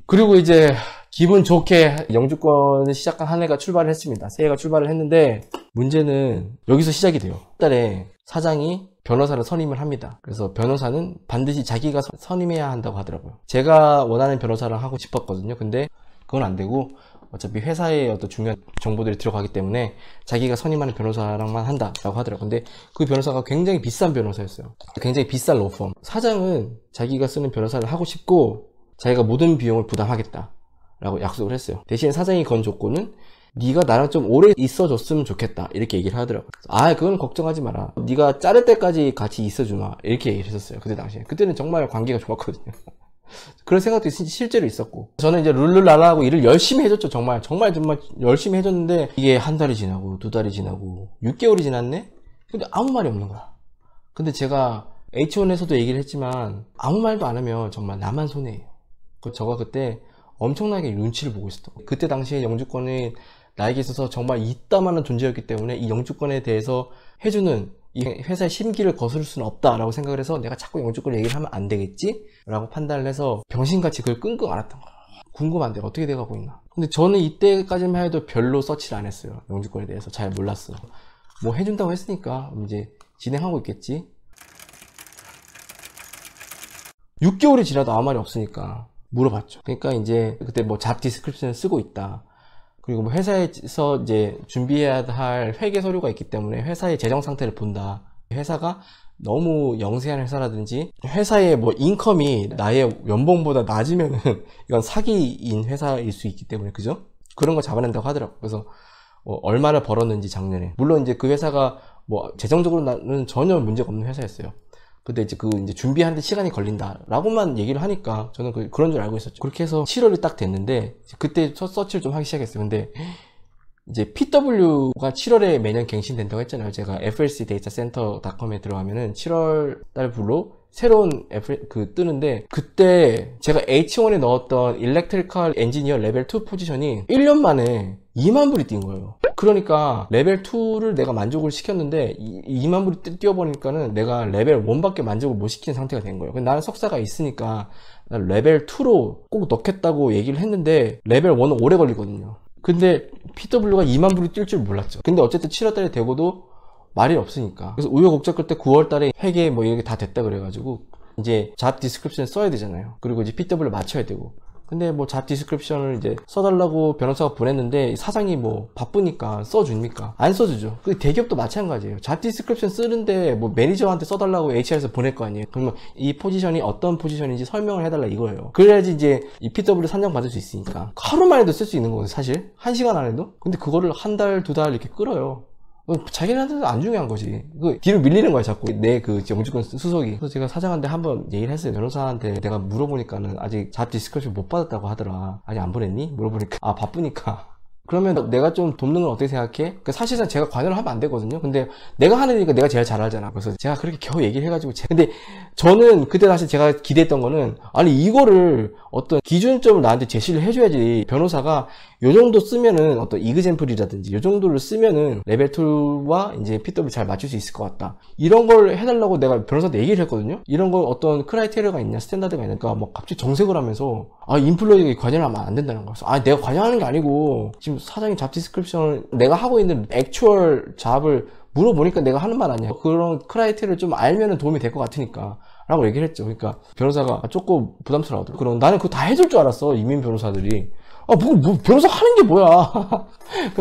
그리고 이제 기분 좋게 영주권을 시작한 한 해가 출발을 했습니다. 새해가 출발을 했는데 문제는 여기서 시작이 돼요. 달에 사장이 변호사를 선임을 합니다. 그래서 변호사는 반드시 자기가 선임해야 한다고 하더라고요. 제가 원하는 변호사를 하고 싶었거든요. 근데 그건 안 되고 어차피 회사에 어떤 중요한 정보들이 들어가기 때문에 자기가 선임하는 변호사랑만 한다라고 하더라고요. 근데 그 변호사가 굉장히 비싼 변호사였어요. 굉장히 비싼 로펌. 사장은 자기가 쓰는 변호사를 하고 싶고 자기가 모든 비용을 부담하겠다라고 약속을 했어요. 대신 사장이 건 조건은 네가 나랑 좀 오래 있어줬으면 좋겠다 이렇게 얘기를 하더라고요. 아, 그건 걱정하지 마라. 네가 자를 때까지 같이 있어주마 이렇게 얘기를 했었어요. 그때 당시에. 그때는 정말 관계가 좋았거든요. 그런 생각도 실제로 있었고, 저는 이제 룰루랄라하고 일을 열심히 해줬죠. 정말 열심히 해줬는데 이게 한 달이 지나고 2달이 지나고 6개월이 지났네? 근데 아무 말이 없는 거야. 근데 제가 H1에서도 얘기를 했지만 아무 말도 안 하면 정말 나만 손해예요. 저가 그때 엄청나게 눈치를 보고 있었던 거예요. 그때 당시에 영주권이 나에게 있어서 정말 이따만한 존재였기 때문에 이 영주권에 대해서 해주는 이 회사의 심기를 거스를 수는 없다라고 생각을 해서 내가 자꾸 영주권 얘기를 하면 안 되겠지? 라고 판단을 해서 병신같이 그걸 끙끙 앓았던 거야. 궁금한데 어떻게 돼가고 있나. 근데 저는 이때까지만 해도 별로 서치를 안 했어요. 영주권에 대해서 잘 몰랐어요. 뭐 해준다고 했으니까 이제 진행하고 있겠지. 6개월이 지나도 아무 말이 없으니까 물어봤죠. 그러니까 이제 그때 뭐 잡 디스크립션을 쓰고 있다. 그리고 뭐 회사에서 이제 준비해야 할 회계 서류가 있기 때문에 회사의 재정 상태를 본다. 회사가 너무 영세한 회사라든지 회사의 뭐 인컴이 나의 연봉보다 낮으면은 이건 사기인 회사일 수 있기 때문에, 그죠? 그런 거 잡아낸다고 하더라고요. 그래서 얼마나 벌었는지 작년에. 물론 이제 그 회사가 뭐 재정적으로는 전혀 문제가 없는 회사였어요. 근데 이제 이제 준비하는데 시간이 걸린다라고만 얘기를 하니까 저는 그런 줄 알고 있었죠. 그렇게 해서 7월이 딱 됐는데 그때 첫 서치를 좀 하기 시작했어요. 근데 이제 PW가 7월에 매년 갱신된다고 했잖아요. 제가 flcdataCenter.com에 들어가면은 7월 달부로 새로운 뜨는데, 그때 제가 H1에 넣었던 일렉트리컬 엔지니어 레벨 2 포지션이 1년 만에 2만 불이 뛴 거예요. 그러니까 레벨 2를 내가 만족을 시켰는데 2만 불이 뛰어버리니까는 내가 레벨 1밖에 만족을 못 시키는 상태가 된 거예요. 나는 석사가 있으니까 레벨 2로 꼭 넣겠다고 얘기를 했는데 레벨 1은 오래 걸리거든요. 근데 PW가 2만 불이 뛸 줄 몰랐죠. 근데 어쨌든 7월 달에 되고도 말이 없으니까. 그래서 우여곡절 끝에 9월 달에 회계 뭐 이게 다 됐다 그래가지고 이제 잡 디스크립션 써야 되잖아요. 그리고 이제 PW를 맞춰야 되고. 근데 뭐 잡 디스크립션을 이제 써달라고 변호사가 보냈는데 사장이 뭐 바쁘니까 써줍니까? 안 써주죠. 그 대기업도 마찬가지예요. 잡 디스크립션 쓰는데 뭐 매니저한테 써달라고 HR에서 보낼 거 아니에요. 그러면 이 포지션이 어떤 포지션인지 설명을 해달라 이거예요. 그래야지 이제 이 PW를 산정받을 수 있으니까. 하루만 해도 쓸 수 있는 거거든요, 사실. 1시간 안에도. 근데 그거를 한 달, 2달 이렇게 끌어요. 자기네한테는 안 중요한 거지. 뒤로 밀리는 거야, 자꾸. 내 영주권 수속이. 그래서 제가 사장한테 한번 얘기를 했어요. 변호사한테 내가 물어보니까는 아직 잡 디스크립션 못 받았다고 하더라. 아직 안 보냈니? 물어보니까. 아, 바쁘니까. 그러면 내가 좀 돕는 건 어떻게 생각해? 사실상 제가 관여를 하면 안 되거든요. 근데 내가 하는 일이니까 내가 제일 잘 알잖아. 그래서 제가 그렇게 겨우 얘기를 해가지고. 근데 저는 그때 사실 제가 기대했던 거는, 아니, 이거를 어떤 기준점을 나한테 제시를 해줘야지 변호사가 요 정도 쓰면은 어떤 이그젠플이라든지 요 정도를 쓰면은 레벨 2와 이제 PW 잘 맞출 수 있을 것 같다. 이런 걸 해달라고 내가 변호사한테 얘기를 했거든요. 이런 거 어떤 크라이테리아가 있냐, 스탠다드가 있냐니까 뭐 갑자기 정색을 하면서 인플루어에게 관여를 하면 안 된다는 거였어. 아, 내가 관여하는 게 아니고 지금 사장이 잡 디스크립션을 내가 하고 있는 액추얼 잡을 물어보니까 내가 하는 말 아니야. 그런 크라이테리아를 좀 알면은 도움이 될 것 같으니까 라고 얘기를 했죠. 그러니까 변호사가 조금 부담스러워하더라고. 그럼 나는 그거 다 해줄 줄 알았어, 이민 변호사들이. 아, 뭐 변호사 하는 게 뭐야.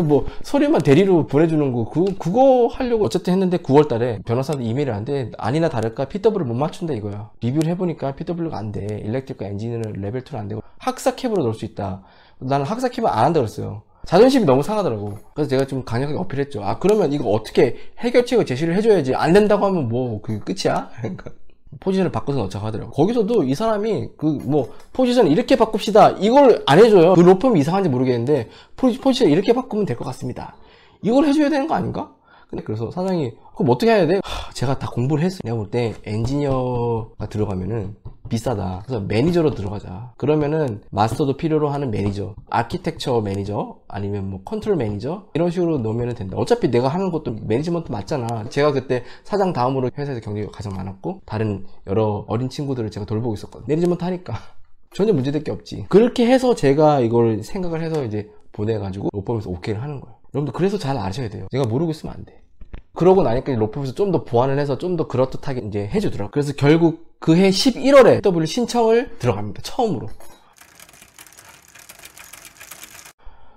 뭐 서류만 대리로 보내주는 거 그거 하려고 어쨌든 했는데 9월 달에 변호사한테 이메일을 하는데 아니나 다를까 PW를 못 맞춘다 이거야. 리뷰를 해보니까 PW가 안 돼. 일렉트리컬 엔지니어는 레벨 2는 안 되고 학사 캡으로 넣을 수 있다. 나는 학사 캡을 안 한다 그랬어요. 자존심이 너무 상하더라고. 그래서 제가 좀 강력하게 어필했죠. 아, 그러면 이거 어떻게 해결책을 제시를 해줘야지. 안 된다고 하면 뭐 그게 끝이야? 포지션을 바꿔서 넣자고 하더라고. 거기서도 이 사람이 포지션 이렇게 바꿉시다 이걸 안 해줘요. 그 로펌이 이상한지 모르겠는데 포지션 이렇게 바꾸면 될 것 같습니다. 이걸 해줘야 되는 거 아닌가? 근데 그래서 사장이 그럼 어떻게 해야 돼? 제가 다 공부를 했어요. 내가 볼 때 엔지니어가 들어가면은 비싸다. 그래서 매니저로 들어가자. 그러면은 마스터도 필요로 하는 매니저, 아키텍처 매니저, 아니면 뭐 컨트롤 매니저 이런 식으로 넣으면 된다. 어차피 내가 하는 것도 매니지먼트 맞잖아. 제가 그때 사장 다음으로 회사에서 경력이 가장 많았고 다른 여러 어린 친구들을 제가 돌보고 있었거든. 매니지먼트 하니까 전혀 문제될 게 없지. 그렇게 해서 제가 이걸 생각을 해서 이제 보내가지고 로펌에서 오케이를 하는 거예요. 여러분들 그래서 잘 아셔야 돼요. 내가 모르고 있으면 안 돼. 그러고 나니까 로펌에서 좀 더 보완을 해서 좀 더 그럴듯하게 이제 해주더라고요. 그래서 결국 그해 11월에 PW 신청을 들어갑니다. 처음으로.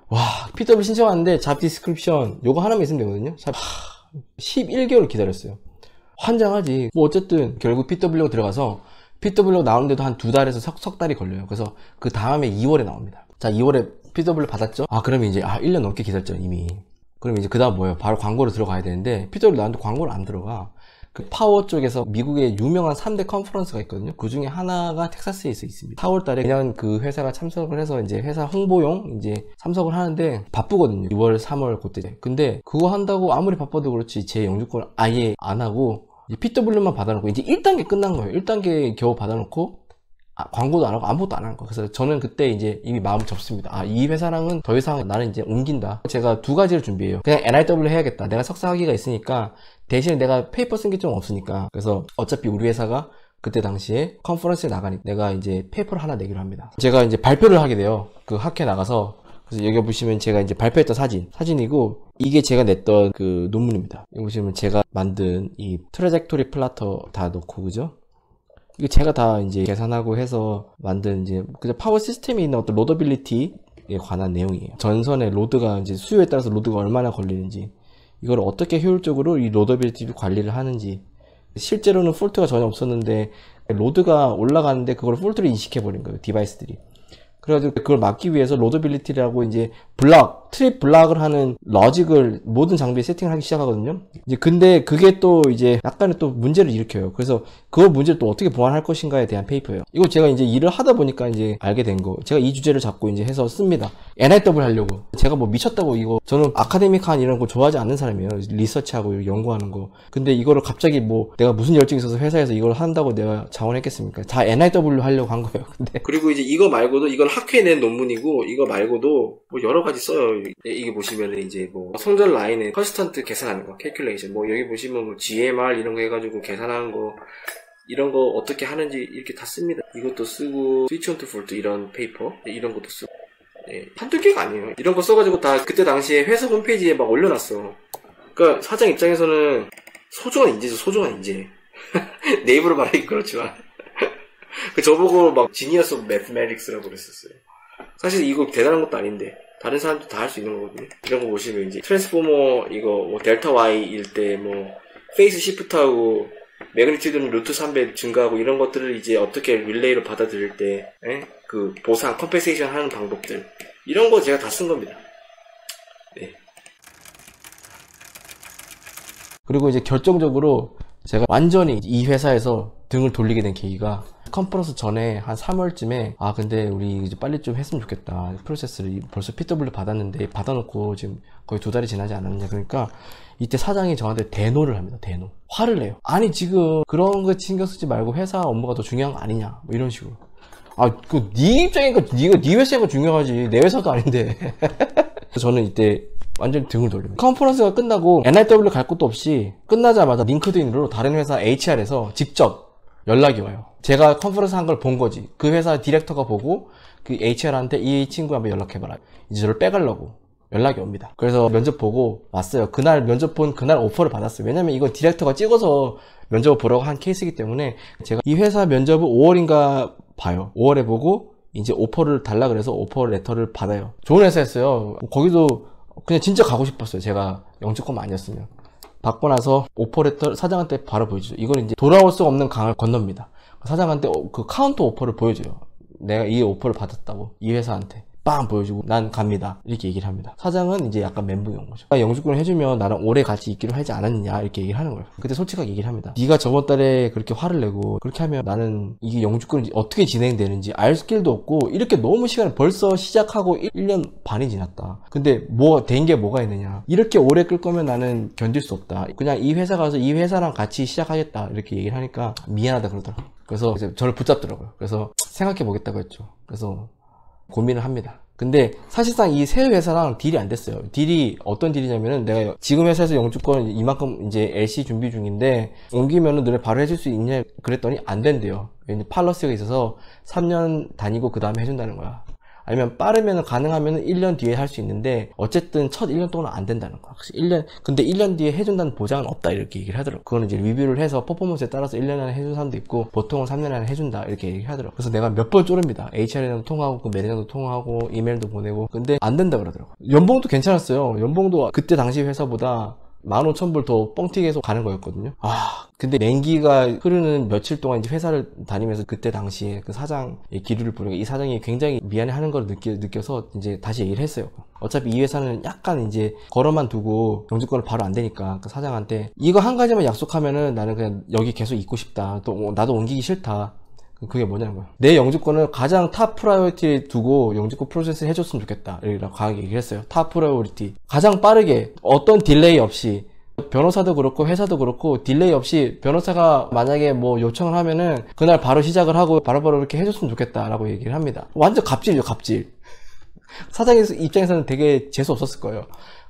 와, PW 신청하는데 잡 디스크립션 요거 하나만 있으면 되거든요. 11개월 기다렸어요. 환장하지. 뭐 어쨌든 결국 PW로 들어가서 PW로 나오는데도 한 2달에서 석 달이 걸려요. 그래서 그 다음에 2월에 나옵니다. 자, 2월에 PW 받았죠? 그러면 이제 1년 넘게 기다렸죠, 이미. 그럼 이제 그 다음 뭐예요? 바로 광고로 들어가야 되는데 PW 나왔는데 광고를 안 들어가. 그 파워 쪽에서 미국의 유명한 3대 컨퍼런스가 있거든요. 그 중에 하나가 텍사스에서 있습니다. 4월 달에 그냥 그 회사가 참석을 해서 이제 회사 홍보용 이제 참석을 하는데 바쁘거든요. 2월, 3월 그때. 근데 그거 한다고 아무리 바빠도 그렇지 제 영주권을 아예 안 하고 PW만 받아놓고 이제 1단계 끝난 거예요. 1단계 겨우 받아놓고 광고도 안 하고 아무것도 안 한 거예요. 그래서 저는 그때 이제 이미 마음을 접습니다. 이 회사랑은 더 이상 나는 이제 옮긴다. 제가 두 가지를 준비해요. 그냥 NIW 해야겠다. 내가 석사 학위가 있으니까 대신에 내가 페이퍼 쓴 게 좀 없으니까. 그래서 어차피 우리 회사가 그때 당시에 컨퍼런스에 나가니까 내가 이제 페이퍼를 하나 내기로 합니다. 제가 이제 발표를 하게 돼요. 그 학회 나가서. 그래서 여기 보시면 제가 이제 발표했던 사진이고 이게 제가 냈던 그 논문입니다. 여기 보시면 제가 만든 이 트래젝토리 플라터 다 놓고 그죠? 이거 제가 다 이제 계산하고 해서 만든 이제 그냥 파워 시스템에 있는 어떤 로더빌리티에 관한 내용이에요. 전선의 로드가 이제 수요에 따라서 로드가 얼마나 걸리는지 이걸 어떻게 효율적으로 이 로더빌리티 관리를 하는지 실제로는 폴트가 전혀 없었는데 로드가 올라가는데 그걸 폴트를 인식해 버린 거예요. 디바이스들이. 그래가지고 그걸 막기 위해서 로더빌리티라고 이제 트립 블락을 하는 러직을 모든 장비에 세팅을 하기 시작하거든요. 이제 근데 그게 또 이제 약간의 또 문제를 일으켜요. 그래서 그 문제를 또 어떻게 보완할 것인가에 대한 페이퍼예요. 이거 제가 이제 일을 하다 보니까 이제 알게 된 거. 제가 이 주제를 잡고 이제 해서 씁니다. NIW 하려고. 제가 뭐 미쳤다고 이거. 저는 아카데믹한 이런 거 좋아하지 않는 사람이에요. 리서치하고 연구하는 거. 근데 이거를 갑자기 뭐 내가 무슨 열정이 있어서 회사에서 이걸 한다고 내가 자원했겠습니까? 다 NIW 하려고 한 거예요. 근데 그리고 이제 이거 말고도 이건 학회에 낸 논문이고 이거 말고도 뭐 여러 가지 써요. 이게 보시면은 이제 뭐 성전 라인에 컨스턴트 계산하는 거, 캘큘레이션. 뭐 여기 보시면 뭐 GMR 이런 거 해가지고 계산하는 거 이런 거 어떻게 하는지 이렇게 다 씁니다. 이것도 쓰고 스위치 온투 폴트 이런 페이퍼 이런 것도 쓰고 한두 개가 아니에요. 이런 거 써가지고 다 그때 당시에 회사 홈페이지에 막 올려놨어. 그러니까 사장 입장에서는 소중한 인재죠. 소중한 인재. 내 입으로 말하기 그렇지만 그 저보고 막 지니어스 오브 매스매틱스라고 그랬었어요. 사실 이거 대단한 것도 아닌데 다른 사람도 다 할 수 있는 거거든요. 이런 거 보시면 이제 트랜스포머 이거 뭐 델타 Y일 때 뭐 페이스 시프트하고 매그니튜드는 루트 3배 증가하고 이런 것들을 이제 어떻게 릴레이로 받아들일 때 그 보상 컴pen세이션 하는 방법들 이런 거 제가 다 쓴 겁니다. 네. 그리고 이제 결정적으로 제가 완전히 이 회사에서 등을 돌리게 된 계기가 컨퍼런스 전에 한 3월쯤에 근데 우리 이제 빨리 좀 했으면 좋겠다. 프로세스를 벌써 PW 받았는데 받아놓고 지금 거의 2달이 지나지 않았냐. 그러니까 이때 사장이 저한테 대노를 합니다. 대노. 화를 내요. 아니 지금 그런 거 신경 쓰지 말고 회사 업무가 더 중요한 거 아니냐. 뭐 이런 식으로. 네 입장이니까 네 회사가 중요하지. 내 회사도 아닌데. 저는 이때 완전히 등을 돌립니다. 컨퍼런스가 끝나고 NIW 갈 것도 없이 끝나자마자 링크드인으로 다른 회사 HR에서 직접 연락이 와요. 제가 컨퍼런스 한 걸 본 거지. 그 회사 디렉터가 보고 그 HR한테 이 친구 한번 연락해봐라. 이제 저를 빼가려고 연락이 옵니다. 그래서 면접 보고 왔어요. 그날 면접 본 그날 오퍼를 받았어요. 왜냐면 이거 디렉터가 찍어서 면접을 보라고 한 케이스이기 때문에 제가 이 회사 면접을 5월인가 봐요. 5월에 보고 이제 오퍼를 달라 그래서 오퍼 레터를 받아요. 좋은 회사였어요. 거기도 그냥 진짜 가고 싶었어요. 제가 영주권 아니었으면. 받고 나서 오퍼레터 사장한테 바로 보여주죠. 이건 이제 돌아올 수 없는 강을 건넙니다. 사장한테 그 카운터 오퍼를 보여줘요. 내가 이 오퍼를 받았다고 이 회사한테 빵 보여주고 난 갑니다 이렇게 얘기를 합니다. 사장은 이제 약간 멘붕이 온 거죠. 영주권을 해주면 나랑 오래 같이 있기로 하지 않았느냐 이렇게 얘기를 하는 거예요. 그때 솔직하게 얘기를 합니다. 네가 저번 달에 그렇게 화를 내고 그렇게 하면 나는 이게 영주권이 어떻게 진행되는지 알 길도 없고 이렇게 너무 시간을 벌써 시작하고 1년 반이 지났다. 근데 뭐 된 게 뭐가 있느냐. 이렇게 오래 끌 거면 나는 견딜 수 없다. 그냥 이 회사 가서 이 회사랑 같이 시작하겠다 이렇게 얘기를 하니까 미안하다 그러더라고요. 그래서 이제 저를 붙잡더라고요. 그래서 생각해 보겠다고 했죠. 그래서 고민을 합니다. 근데 사실상 이 새 회사랑 딜이 안 됐어요. 딜이 어떤 딜이냐면은 내가 지금 회사에서 영주권 이만큼 이제 LC 준비 중인데 옮기면은 너네 바로 해줄 수 있냐 그랬더니 안 된대요. 왠지 팔러스가 있어서 3년 다니고 그 다음에 해준다는 거야. 아니면 빠르면 가능하면 1년 뒤에 할 수 있는데 어쨌든 첫 1년 동안은 안 된다는 거야. 근데 1년 뒤에 해준다는 보장은 없다 이렇게 얘기를 하더라고. 그거는 이제 리뷰를 해서 퍼포먼스에 따라서 1년 안에 해준 사람도 있고 보통은 3년 안에 해준다 이렇게 얘기를 하더라고. 그래서 내가 몇 번 쪼릅니다. HR이랑 통화하고 그 매니저도 통화하고 이메일도 보내고 근데 안 된다 그러더라고. 연봉도 괜찮았어요. 연봉도 그때 당시 회사보다 15,000불 더 뻥튀기해서 가는 거였거든요. 근데 냉기가 흐르는 며칠 동안 이제 회사를 다니면서 그때 당시에 그 사장의 기류를 부르고 이 사장이 굉장히 미안해하는 걸 느껴서 이제 다시 얘기를 했어요. 어차피 이 회사는 약간 이제 걸어만 두고 영주권을 바로 안 되니까 그 사장한테 이거 한 가지만 약속하면은 나는 그냥 여기 계속 있고 싶다. 또 나도 옮기기 싫다. 그게 뭐냐는 거야. 내 영주권을 가장 탑 프라이어리티에 두고 영주권 프로세스 해줬으면 좋겠다. 이라고 강하게 얘기를 했어요. 탑 프라이어리티. 가장 빠르게 어떤 딜레이 없이 변호사도 그렇고 회사도 그렇고 딜레이 없이 변호사가 만약에 뭐 요청을 하면은 그날 바로 시작을 하고 바로바로 이렇게 해줬으면 좋겠다라고 얘기를 합니다. 완전 갑질이죠, 갑질. 사장 입장에서는 되게 재수 없었을 거예요.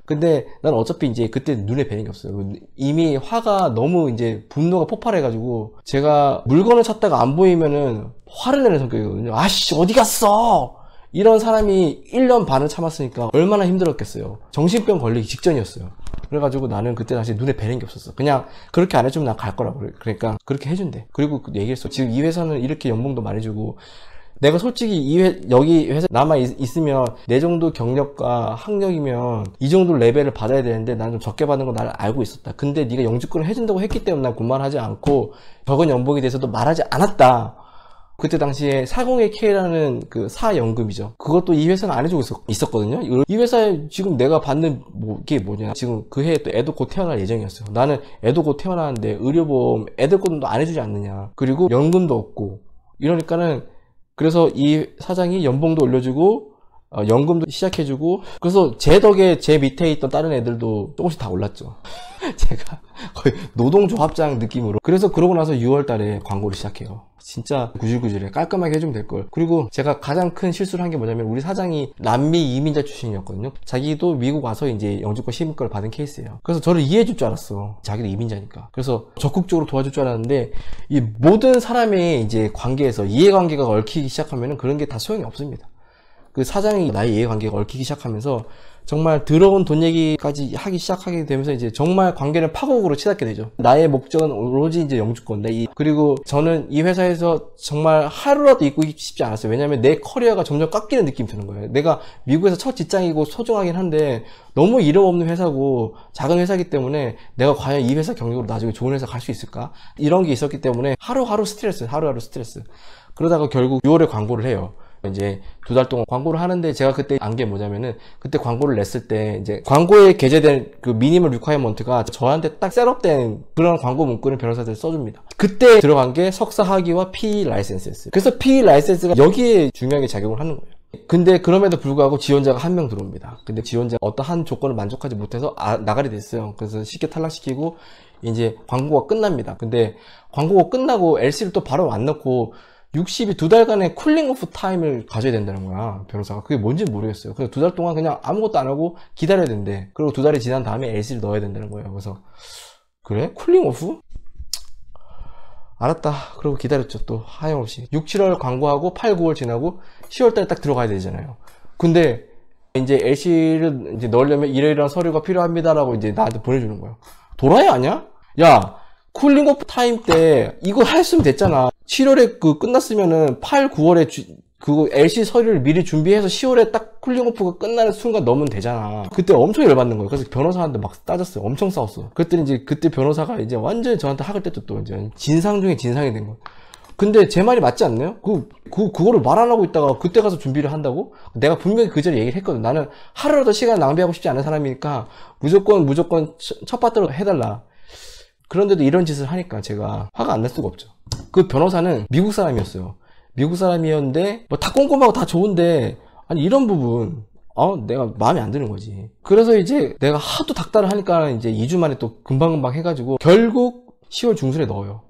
근데 난 어차피 이제 그때 눈에 뵈는 게 없어요. 이미 화가 너무 이제 분노가 폭발해가지고 제가 물건을 찾다가 안 보이면은 화를 내는 성격이거든요. 아씨 어디 갔어? 이런 사람이 1년 반을 참았으니까 얼마나 힘들었겠어요. 정신병 걸리기 직전이었어요. 그래가지고 나는 그때 당시 눈에 뵈는 게 없었어. 그냥 그렇게 안 해주면 난 갈 거라고. 그러니까 그렇게 해준대. 그리고 얘기했어. 지금 이 회사는 이렇게 연봉도 많이 주고 내가 솔직히 여기 회사 남아 있으면 내 정도 경력과 학력이면 이 정도 레벨을 받아야 되는데 난 좀 적게 받는 거 나를 알고 있었다. 근데 네가 영주권을 해준다고 했기 때문에 난 그만하지 않고 적은 연봉에 대해서도 말하지 않았다. 그때 당시에 401K라는 그 사연금이죠. 그것도 이 회사는 안 해주고 있었거든요. 이 회사에 지금 내가 받는 이게 뭐냐. 지금 그 해에 또 애도 곧 태어날 예정이었어요. 나는 애도 곧 태어나는데 의료보험 애들 것도 안 해주지 않느냐. 그리고 연금도 없고 이러니까는 그래서 이 사장이 연봉도 올려주고 연금도 시작해주고 그래서 제 덕에 제 밑에 있던 다른 애들도 조금씩 다 올랐죠. 제가 거의 노동조합장 느낌으로. 그래서 그러고 나서 6월 달에 광고를 시작해요. 진짜 구질구질해. 깔끔하게 해주면 될걸. 그리고 제가 가장 큰 실수를 한 게 뭐냐면 우리 사장이 남미 이민자 출신이었거든요. 자기도 미국 와서 이제 영주권 시민권을 받은 케이스예요. 그래서 저를 이해해줄 줄 알았어. 자기도 이민자니까. 그래서 적극적으로 도와줄 줄 알았는데 이 모든 사람의 이제 관계에서 이해관계가 얽히기 시작하면은 그런 게 다 소용이 없습니다. 그 사장이 나의 이해관계가 얽히기 시작하면서 정말 더러운 돈 얘기까지 하기 시작하게 되면서 이제 정말 관계를 파국으로 치닫게 되죠. 나의 목적은 오로지 이제 영주권. 그리고 저는 이 회사에서 정말 하루라도 있고 싶지 않았어요. 왜냐면 내 커리어가 점점 깎이는 느낌이 드는 거예요. 내가 미국에서 첫 직장이고 소중하긴 한데 너무 이름 없는 회사고 작은 회사이기 때문에 내가 과연 이 회사 경력으로 나중에 좋은 회사 갈 수 있을까? 이런 게 있었기 때문에 하루하루 스트레스. 그러다가 결국 6월에 광고를 해요. 이제 2달 동안 광고를 하는데 제가 그때 안 게 뭐냐면은 그때 광고를 냈을 때 이제 광고에 게재된 그 미니멀 리콰이어먼트가 저한테 딱 셋업된 그런 광고 문구를 변호사들이 써줍니다. 그때 들어간 게 석사 학위와 PE 라이센스였어요. 그래서 PE 라이센스가 여기에 중요하게 작용을 하는 거예요. 근데 그럼에도 불구하고 지원자가 1명 들어옵니다. 근데 지원자가 어떠한 조건을 만족하지 못해서 나가게 됐어요. 그래서 쉽게 탈락시키고 이제 광고가 끝납니다. 근데 광고가 끝나고 LC를 또 바로 안 넣고 60이 2달간의 쿨링 오프 타임을 가져야 된다는 거야, 변호사가. 그게 뭔지 모르겠어요. 그래서 2달 동안 그냥 아무것도 안 하고 기다려야 된대. 그리고 2달이 지난 다음에 LC를 넣어야 된다는 거예요. 그래서 그래? 쿨링 오프? 알았다. 그러고 기다렸죠. 또 하염없이 6, 7월 광고하고 8, 9월 지나고 10월달에 딱 들어가야 되잖아요. 근데 이제 LC를 이제 넣으려면 이러이러한 서류가 필요합니다라고 이제 나한테 보내주는 거예요. 도라이 아니야? 야, 쿨링 오프 타임 때 이거 했으면 됐잖아. 7월에 끝났으면은 8, 9월에 그거 LC 서류를 미리 준비해서 10월에 딱 쿨링 오프가 끝나는 순간 넣으면 되잖아. 그때 엄청 열받는 거예요. 그래서 변호사한테 막 따졌어요. 엄청 싸웠어. 그랬더니 이제 그때 변호사가 이제 완전히 저한테 학을 뗐죠. 또 이제 진상 중에 진상이 된 거예요. 근데 제 말이 맞지 않나요? 그거를 말 안 하고 있다가 그때 가서 준비를 한다고? 내가 분명히 그 전에 얘기를 했거든. 나는 하루라도 시간 낭비하고 싶지 않은 사람이니까 무조건 첫 파트로 해달라. 그런데도 이런 짓을 하니까 제가 화가 안 날 수가 없죠. 그 변호사는 미국 사람이었어요. 미국 사람이었는데 뭐 다 꼼꼼하고 다 좋은데 아니 이런 부분 내가 마음에 안 드는 거지. 그래서 이제 내가 하도 닥달을 하니까 이제 2주 만에 또 금방금방 해가지고 결국 10월 중순에 넣어요.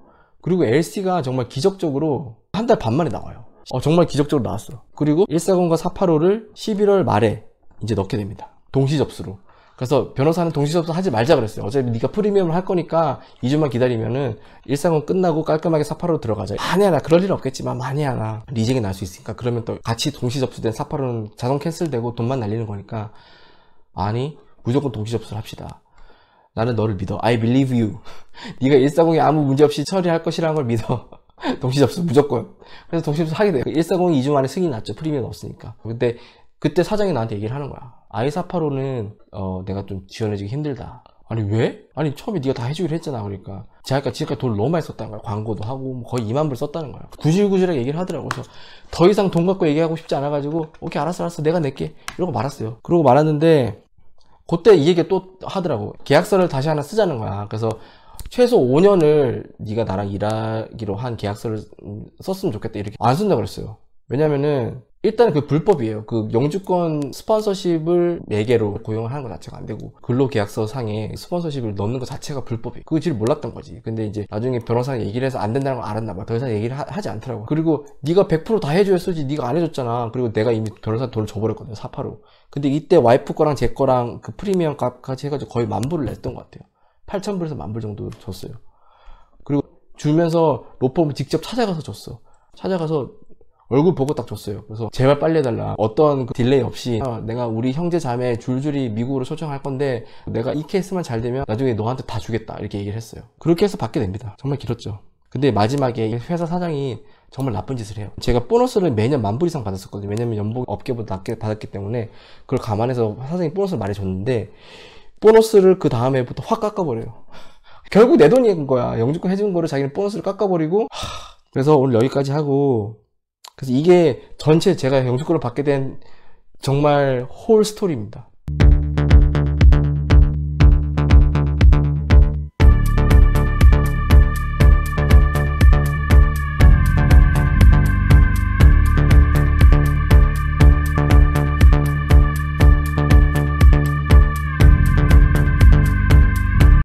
그리고 LC가 정말 기적적으로 한 달 반 만에 나와요. 정말 기적적으로 나왔어. 그리고 140과 485를 11월 말에 이제 넣게 됩니다. 동시 접수로. 그래서 변호사는 동시 접수 하지 말자 그랬어요. 어차피 네가 프리미엄을 할 거니까 2주만 기다리면은 1상은 끝나고 깔끔하게 485로 들어가자. 만약에 나 그럴 일은 없겠지만 만약에 나 리젝이 날 수 있으니까 그러면 또 같이 동시 접수된 485는 자동 캔슬되고 돈만 날리는 거니까 아니 무조건 동시 접수를 합시다. 나는 너를 믿어. I believe you. 네가 140이 아무 문제 없이 처리할 것이라는 걸 믿어. 동시 접수 무조건. 그래서 동시 접수 하게 돼요. 140이 2주 만에 승인이 났죠. 프리미엄 없으니까. 근데 그때 사장이 나한테 얘기를 하는 거야. i485는 내가 좀 지원해주기 힘들다. 아니 왜? 아니 처음에 네가 다 해주기로 했잖아. 그러니까 지금까지 돈을 너무 많이 썼다는 거야. 광고도 하고 뭐 거의 2만 불 썼다는 거야. 구질구질하게 얘기를 하더라고. 그래서 더 이상 돈 갖고 얘기하고 싶지 않아가지고 오케이 알았어 내가 낼게 이러고 말았어요. 그러고 말았는데 그때 이 얘기 또 하더라고. 계약서를 다시 하나 쓰자는 거야. 그래서 최소 5년을 네가 나랑 일하기로 한 계약서를 썼으면 좋겠다 이렇게 안 쓴다 그랬어요. 왜냐면은 일단 그 불법이에요. 그 영주권 스폰서십을 매개로 고용을 하는 것 자체가 안 되고 근로계약서 상에 스폰서십을 넣는 것 자체가 불법이에요. 그거 질 몰랐던 거지. 근데 이제 나중에 변호사가 얘기를 해서 안 된다는 걸 알았나 봐. 더 이상 얘기를 하지 않더라고. 그리고 네가 100% 다 해줘야 쓰지 네가 안 해줬잖아. 그리고 내가 이미 변호사 돈을 줘버렸거든 485. 근데 이때 와이프 거랑 제 거랑 그 프리미엄 값까지 해가지고 거의 10,000불을 냈던 것 같아요. 8,000불에서 10,000불 정도 줬어요. 그리고 주면서 로펌을 직접 찾아가서 줬어. 찾아가서 얼굴 보고 딱 줬어요. 그래서 제발 빨리 해달라. 어떤 그 딜레이 없이 내가 우리 형제 자매 줄줄이 미국으로 초청할 건데 내가 이 케이스만 잘 되면 나중에 너한테 다 주겠다 이렇게 얘기를 했어요. 그렇게 해서 받게 됩니다. 정말 길었죠. 근데 마지막에 회사 사장이 정말 나쁜 짓을 해요. 제가 보너스를 매년 10,000불 이상 받았었거든요. 왜냐면 연봉 업계보다 낮게 받았기 때문에 그걸 감안해서 사장이 보너스를 많이 줬는데 보너스를 그 다음 해부터 확 깎아버려요. 결국 내 돈인 거야. 영주권 해준 거를 자기는 보너스를 깎아버리고 그래서 오늘 여기까지 하고 그래서 이게 전체 제가 영주권을 받게 된 정말 홀 스토리입니다.